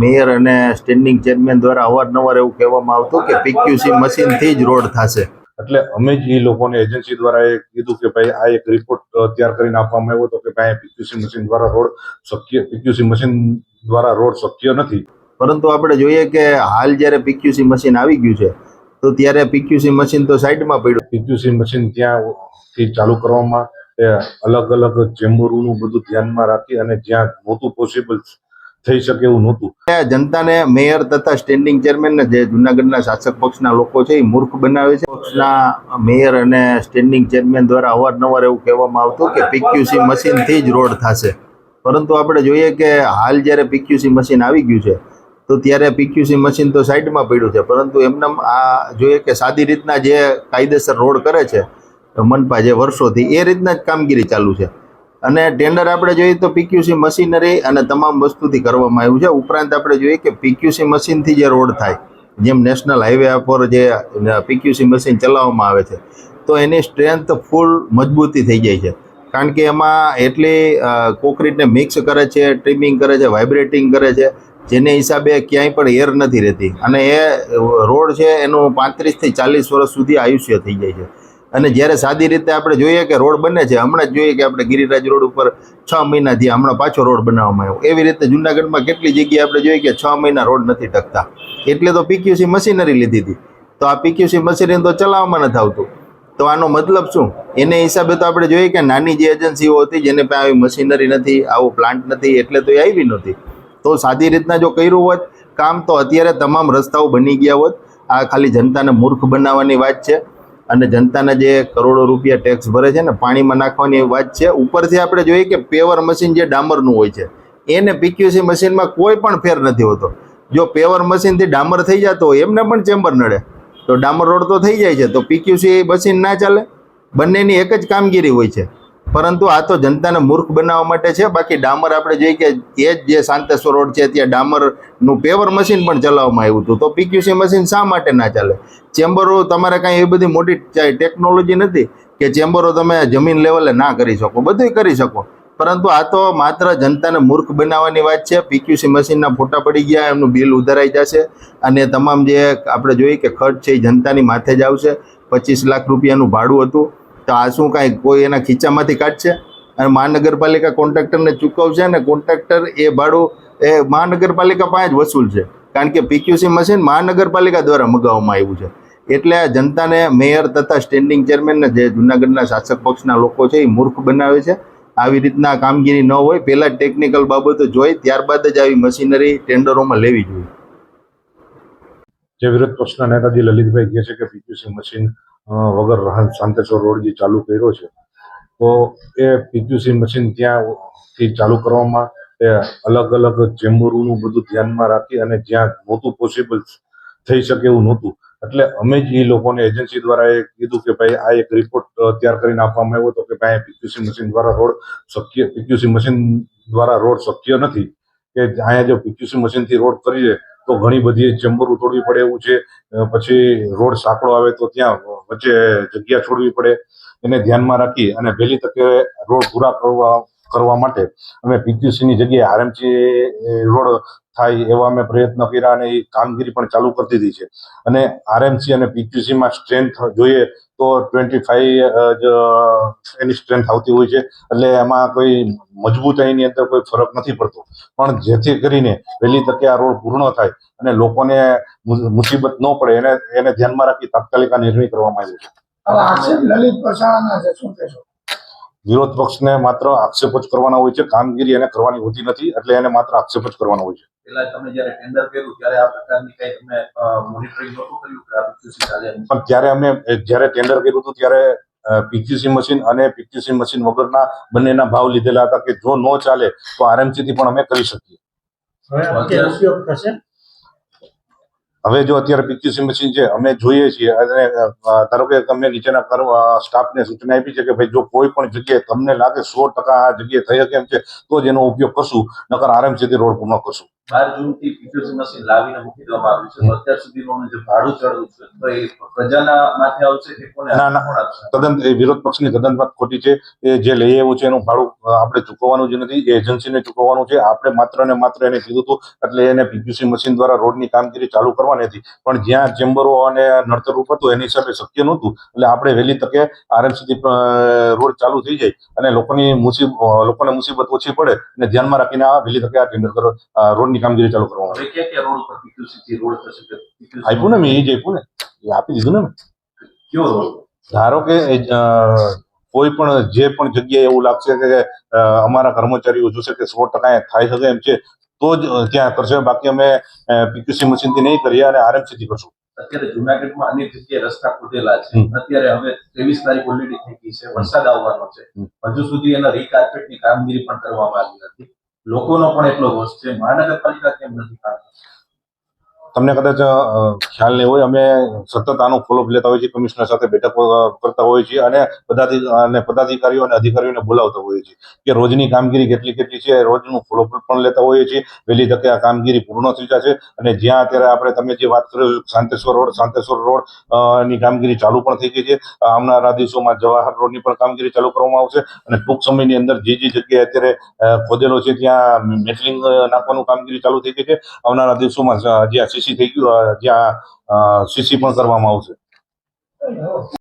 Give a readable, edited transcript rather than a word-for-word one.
Mayor અને standing chairman દ્વારા અવારનવાર એવું કહેવામાં આવતું કે પીક્યુસી મશીનથી જ રોડ થશે. એટલે અમે જ એ લોકોને એજન્સી દ્વારા એ કીધું કે ભાઈ આ એક રિપોર્ટ તૈયાર કરીને આપવામાં આવ્યો હતો કે ભાઈ પીક્યુસી મશીન દ્વારા રોડ શક્ય નથી. પરંતુ આપણે જોઈએ કે હાલ જ્યારે પીક્યુસી મશીન આવી ગયું છે તો ત્યારે પીક્યુસી મશીન તો સાઈડમાં પડ્યું. પીક્યુસી મશીન ત્યાંથી ચાલુ કરવામાં અલગ અલગ ચેમ્બરોનું બધું ધ્યાનમાં રાખી અને જ્યાં નહોતું પોસિબલ થઈ શકે એવું નહોતું. જનતાને મેયર તથા સ્ટેન્ડિંગ ચેરમેન જે જુનાગઢના શાસક પક્ષના લોકો છે એ મૂર્ખ બનાવે છે. પક્ષના મેયર અને સ્ટેન્ડિંગ ચેરમેન દ્વારા અવારનવાર એવું કહેવામાં આવતું કે પીક્યુસી મશીનથી જ રોડ થશે. પરંતુ આપણે જોઈએ કે હાલ જ્યારે પીક્યુસી મશીન આવી ગયું છે તો ત્યારે પીક્યુસી મશીન તો સાઈડમાં પડ્યું છે. પરંતુ એમને આ જોઈએ કે સાદી રીતના જે કાયદેસર રોડ કરે છે મનપા જે વર્ષોથી એ રીતના જ કામગીરી ચાલુ છે. અને ટેન્ડર આપણે જોઈએ તો પીક્યુસી મશીનરી અને તમામ વસ્તુથી કરવામાં આવ્યું છે. ઉપરાંત આપણે જોઈએ કે પીક્યુસી મશીનથી જે રોડ થાય, જેમ નેશનલ હાઈવે પર જે પીક્યુસી મશીન ચલાવવામાં આવે છે તો એની સ્ટ્રેન્થ ફૂલ મજબૂતી થઈ જાય છે. કારણ કે એમાં એટલી કોન્ક્રીટને મિક્સ કરે છે, ટ્રીમિંગ કરે છે, વાઇબ્રેટિંગ કરે છે, જેને હિસાબે ક્યાંય પણ એર નથી રહેતી. અને એ રોડ છે એનું 35 થી 40 વર્ષ સુધી આયુષ્ય થઈ જાય છે. અને જ્યારે સાદી રીતે આપણે જોઈએ કે રોડ બને છે, હમણાં જ જોઈએ કે આપણે ગિરિરાજ રોડ ઉપર 6 મહિના થયા હમણાં પાછો રોડ બનાવવામાં આવ્યો. એવી રીતે જુનાગઢમાં કેટલી જગ્યાએ આપણે જોઈએ કે 6 મહિના રોડ નથી ટકતા. એટલે તો પીક્યુસી મશીનરી લીધી હતી. તો આ પીક્યુસી મશીનરી તો ચલાવવામાં નથી આવતું. તો આનો મતલબ શું? એને હિસાબે તો આપણે જોઈએ કે નાની જે એજન્સીઓ હતી જેને પાસે આવી મશીનરી નથી, આવો પ્લાન્ટ નથી, એટલે તો એ આવી નહોતી. તો સાદી રીતના જો કર્યું હોત કામ તો અત્યારે તમામ રસ્તાઓ બની ગયા હોત. આ ખાલી જનતાને મૂર્ખ બનાવવાની વાત છે. અને જનતાના જે કરોડો રૂપિયા ટેક્સ ભરે છે ને પાણીમાં નાખવાની વાત છે. ઉપરથી આપણે જોઈએ કે પેવર મશીન જે ડામરનું હોય છે એને પીક્યુસી મશીનમાં કોઈ પણ ફેર નથી હોતો. જો પેવર મશીનથી ડામર થઈ જતો હોય એમને પણ ચેમ્બર નડે તો ડામર રોડ તો થઈ જાય છે. તો પીક્યુસી મશીન ના ચાલે. બંનેની એક જ કામગીરી હોય છે. પરંતુ આ તો જનતાને મૂર્ખ બનાવવા માટે છે. બાકી ડામર આપણે જોઈએ કે એ જ જે શાંતેશ્વર રોડ છે ત્યાં ડામરનું પેવર મશીન પણ ચલાવવામાં આવ્યું હતું. તો પીક્યુસી મશીન શા માટે ના ચાલે? ચેમ્બરો તમારે કાંઈ એવી બધી મોટી ટેકનોલોજી નથી કે ચેમ્બરો તમે જમીન લેવલે ના કરી શકો, બધું કરી શકો. પરંતુ આ તો માત્ર જનતાને મૂર્ખ બનાવવાની વાત છે. પીક્યુસી મશીનના ફોટા પડી ગયા, એમનું બિલ ઉધારાઈ જશે અને તમામ જે આપણે જોઈએ કે ખર્ચ છે એ જનતાની માથે જ આવશે. 25 લાખ રૂપિયાનું ભાડું હતું તો આ શું કાંઈ કોઈ એના ખીચામાંથી કાઢશે? અને મહાનગરપાલિકા કોન્ટ્રાક્ટરને ચૂકવશે અને કોન્ટ્રાક્ટર એ ભાડું એ મહાનગરપાલિકા પાસે જ વસૂલ છે. કારણ કે પીક્યુસી મશીન મહાનગરપાલિકા દ્વારા મગાવવામાં આવ્યું છે. એટલે આ જનતાને મેયર તથા સ્ટેન્ડિંગ ચેરમેન જે જુનાગઢના શાસક પક્ષના લોકો છે એ મૂર્ખ બનાવે છે. આવી રીતના કામગીરી ન હોય, પહેલાં જ ટેકનિકલ બાબતો જોઈ ત્યારબાદ જ આવી મશીનરી ટેન્ડરોમાં લેવી જોઈએ. જે વિરોધ પક્ષના નેતાજી લલિતભાઈ કહે છે કે પીક્યુસી મશીન વગર શાંતેશ્વર રોડ જે ચાલુ કર્યો છે તો એ પીક્યુસી મશીન ત્યાંથી ચાલુ કરવામાં અલગ અલગ ચેમ્બરોનું બધું ધ્યાનમાં રાખી અને જ્યાં નહોતું પોસિબલ થઈ શકે એવું નહોતું. એટલે અમે જ એ લોકોને એજન્સી દ્વારા એ કીધું કે ભાઈ આ એક રિપોર્ટ તૈયાર કરીને આપવામાં આવ્યો હતો કે ભાઈ પીક્યુસી મશીન દ્વારા રોડ શક્ય નથી. કે અહીંયા જો પીક્યુસી મશીનથી રોડ કરીએ તો ઘણી બધી ચેમ્બરો તોડવી પડે એવું છે. પછી રોડ સાંકડો આવે તો ત્યાં વચ્ચે જગ્યા છોડવી પડે. એને ધ્યાનમાં રાખી અને વહેલી તકે રોડ પૂરા કરવા માટે અમે પીક્યુસીની જગ્યાએ આરએમસી રોડ થાય એવા અમે પ્રયત્ન કર્યા અને એ કામગીરી પણ ચાલુ કરી દીધી છે. અને આરએમસી અને પીક્યુસીમાં સ્ટ્રેન્થ જોઈએ તો 25 જ એની સ્ટ્રેન્થ આવતી હોય છે. એટલે એમાં કોઈ મજબૂતાઈની અંદર કોઈ ફરક નથી પડતો. પણ જેથી કરીને વહેલી તકે આ રોડ પૂર્ણ થાય અને લોકોને મુસીબત ન પડે એને ધ્યાનમાં રાખી તાત્કાલિક આ નિર્ણય કરવામાં આવ્યો છે. વિરોધ પક્ષને માત્ર આક્ષેપ જ કરવાના હોય છે, કામગીરી એને કરવાની હોતી નથી. એટલે એને માત્ર આક્ષેપ જ કરવાનો હોય છે. પહેલા તમે જ્યારે ટેન્ડર કર્યું ત્યારે આ પ્રકારની કઈ તમે મોનિટરિંગ નહોતું કર્યું કે આ પીક્યુસી ચાલે? પણ ત્યારે અમે જ્યારે ટેન્ડર કર્યું હતું ત્યારે પીક્યુસી મશીન અને પીક્યુસી મશીન વગરના બંનેના ભાવ લીધેલા હતા કે જો ન ચાલે તો આરએમસી થી પણ અમે કરી શકીએ. હવે જો અત્યારે પીક્યુસી મશીન છે અમે જોઈએ છીએ અને ધારો કે અમે નીચેના સ્ટાફને સૂચના આપી છે કે ભાઈ જો કોઈ પણ જગ્યાએ તમને લાગે 100% આ જગ્યાએ થઈ શકે એમ છે તો જ એનો ઉપયોગ કરશું, નકર આરએમસી થી રોડ પૂર્ણ કરશું. 12 જૂનથી પીપીસી મશીન લાવીને મૂકી દેવામાં આવ્યું છે, તો અત્યાર સુધીનું જે ભાડું ચડવું છે તો એ પ્રજાના માથે આવશે કે કોને ના, ના. કોણ આપશે? તદ્દન એ વિરોધ પક્ષની તદ્દન વાત ખોટી છે. એ જે લઈ આવ્યું છે એનું ભાડું આપણે ચૂકવવાનું જ નથી, એ એજન્સીને ચૂકવવાનું છે. આપણે માત્ર ને માત્ર એને કીધું હતું એટલે એને પીક્યુસી મશીન દ્વારા રોડની કામગીરી ચાલુ કરવાની હતી, પણ જ્યાં ચેમ્બરો અને નડતરરૂપ હતું એની હિસાબે શક્ય નહોતું. એટલે આપણે વહેલી તકે આરએમસીથી રોડ ચાલુ થઈ જાય અને લોકોને મુસીબત ઓછી પડે અને ધ્યાનમાં રાખીને આ વહેલી તકે આ ટેન્ડર રોડની કામગીરી ચાલુ કરવામાં આવે. હવે ક્યાં રોડ પર પીપીસી થી રોડ થશે કે PQC આપ્યું ને મેં, એ જ આપ્યું ને, એ આપી દીધું ને મેં. કયો રોડ? ધારો કે કોઈ પણ જે પણ જગ્યાએ એવું લાગશે કે અમારા કર્મચારીઓ જોશે કે 100% થાય શકે એમ છે તો જ ત્યાં કરશે, બાકી અમે પીક્યુસી મશીનથી નહીં કરીએ અને આરએમસી થી કરશું. અત્યારે જુનાગઢમાં અનેક જગ્યાએ રસ્તા ખોદેલા છે. અત્યારે હવે 23 તારીખ ઓલરેડી થઈ ગઈ છે, વરસાદ આવવાનો છે, હજુ સુધી એના રીકાર્પેટની કામગીરી પણ કરવામાં આવી નથી. લોકોનો પણ એટલો રોષ છે, મહાનગરપાલિકા કેમ નથી કરતી? તમને કદાચ ખ્યાલ નહીં હોય, અમે સતત આનું ફોલોઅપ લેતા હોઈએ છીએ, કમિશનર સાથે બેઠકો કરતા હોઈએ છીએ અને પદાધિકારીઓ અને અધિકારીઓને બોલાવતા હોઈએ છીએ કે રોજની કામગીરી કેટલી છે, રોજનું ફોલોઅપ પણ લેતા હોઈએ છીએ. વહેલી તકે આ કામગીરી પૂર્ણ થઈ જશે અને જ્યાં અત્યારે તમે જે વાત કરો શાંતેશ્વર રોડ ની કામગીરી ચાલુ પણ થઈ ગઈ છે. આવનારા દિવસોમાં જવાહર રોડની પણ કામગીરી ચાલુ કરવામાં આવશે અને ટૂંક સમયની અંદર જે જગ્યાએ અત્યારે ખોદેલો છે ત્યાં મેટલિંગ નાખવાનું કામગીરી ચાલુ થઈ ગઈ છે. આવનારા દિવસોમાં જ્યાં સીસી થઈ ગયું, જ્યાં સીસી પણ કરવામાં આવશે.